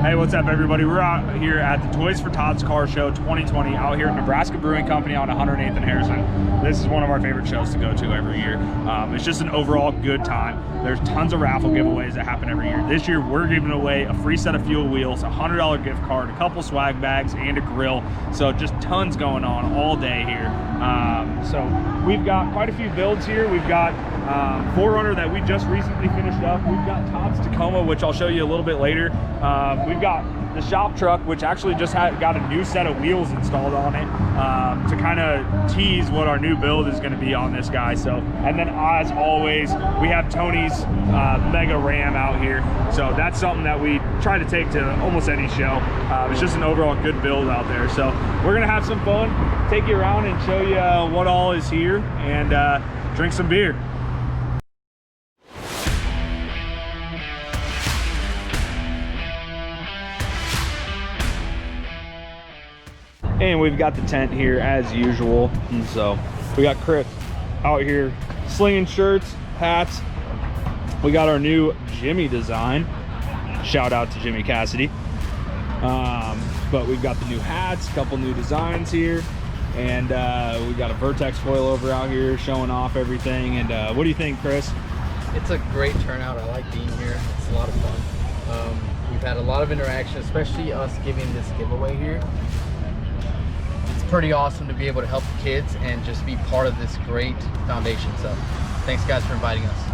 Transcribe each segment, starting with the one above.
Hey, what's up, everybody? We're out here at the Toys for Tots Car Show 2020 out here at Nebraska Brewing Company on 108th and Harrison. This is one of our favorite shows to go to every year. It's just an overall good time. There's tons of raffle giveaways that happen every year. This year, we're giving away a free set of fuel wheels, a $100 gift card, a couple swag bags, and a grill. So just tons going on all day here. So we've got quite a few builds here. We've got 4Runner that we just recently finished up. We've got Tots Tacoma, which I'll show you a little bit later. We've got the shop truck, which actually just got a new set of wheels installed on it to kind of tease what our new build is going to be on this guy. So, and then as always, we have Tony's Mega Ram out here. So that's something that we try to take to almost any show. It's just an overall good build out there. So we're going to have some fun, take you around and show you what all is here, and drink some beer. And we've got the tent here as usual. And so we got Chris out here slinging shirts, hats. We got our new Jimmy design. Shout out to Jimmy Cassidy. But we've got the new hats, a couple new designs here. And we got a Vertex foil over out here showing off everything. And what do you think, Chris? It's a great turnout. I like being here. It's a lot of fun. We've had a lot of interaction, especially us giving this giveaway here. Pretty awesome to be able to help the kids and just be part of this great foundation. So thanks guys for inviting us.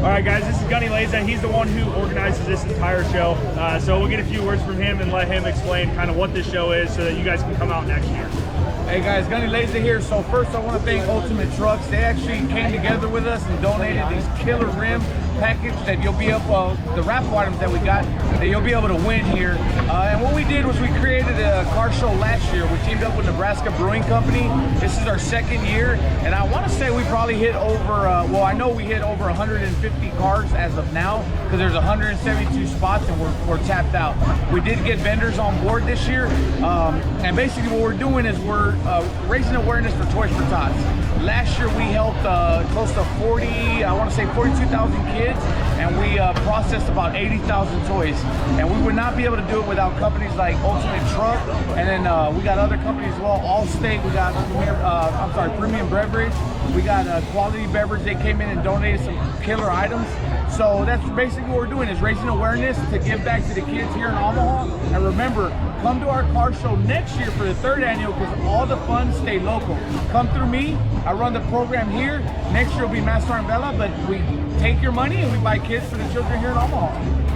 All right, guys, this is Gunny Laza. He's the one who organizes this entire show. So we'll get a few words from him and let him explain kind of what this show is so that you guys can come out next year. Hey guys, Gunny Laza here. So first I want to thank Ultimate Trucks. They actually came together with us and donated these killer rim package that you'll be able, the raffle items that we got, that you'll be able to win here. And what we did was we created a car show last year. We teamed up with Nebraska Brewing Company. This is our second year, and I want to say we probably hit over, well, I know we hit over 150 cars as of now, because there's 172 spots and we're tapped out. We did get vendors on board this year, and basically what we're doing is we're raising awareness for Toys for Tots. Last year we helped close to 42,000 kids, and we processed about 80,000 toys. And we would not be able to do it without companies like Ultimate Truck, and then we got other companies as well, Allstate, we got Premium Beverage, we got Quality Beverage. They came in and donated some killer items. So that's basically what we're doing, is raising awareness to give back to the kids here in Omaha. And remember, come to our car show next year for the 3rd annual, because all the funds stay local. Come through me, I run the program here. Next year will be Master and Bella, but we take your money and we buy kids for the children here in Omaha.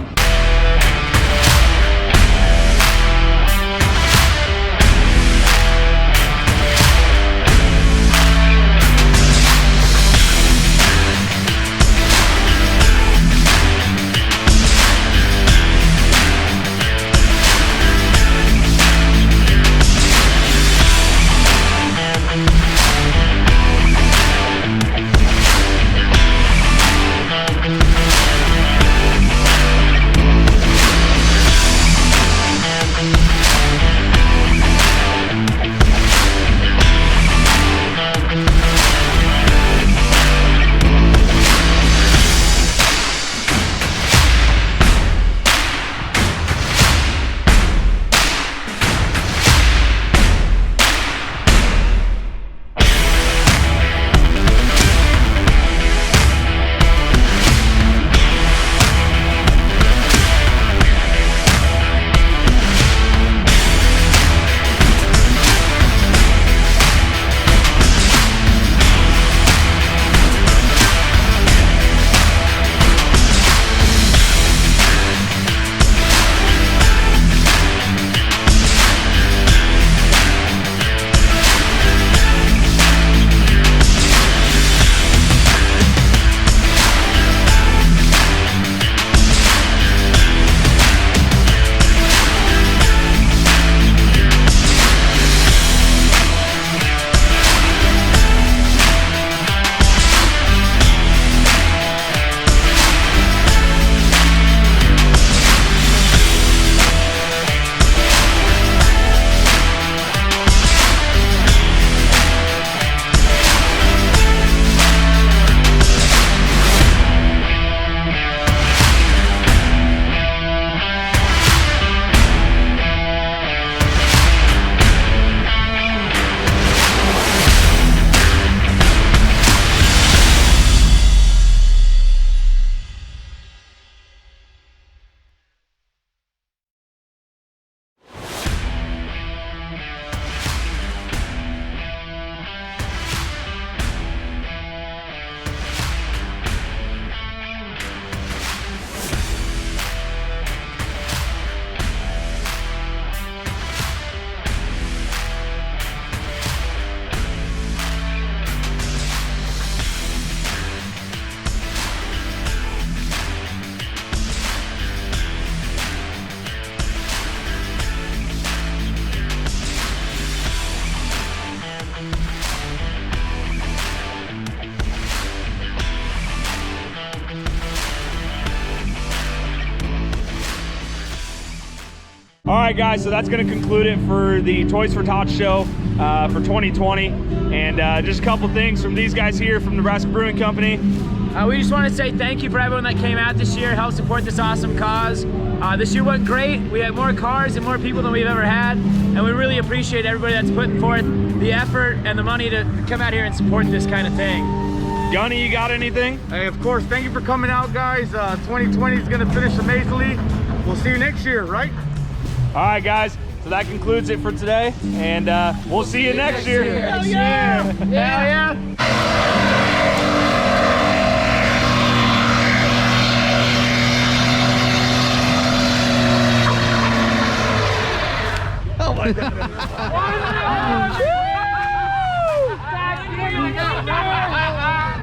All right, guys, so that's going to conclude it for the Toys for Tots show for 2020. And just a couple things from these guys here from Nebraska Brewing Company. We just want to say thank you for everyone that came out this year, helped support this awesome cause. This year went great. We had more cars and more people than we've ever had, and we really appreciate everybody that's putting forth the effort and the money to come out here and support this kind of thing. Gunny, you got anything? Hey, of course, thank you for coming out, guys. 2020 is going to finish amazingly. We'll see you next year, right? All right, guys, so that concludes it for today, and we'll see you next year. Hell yeah! Hell yeah! Oh my God.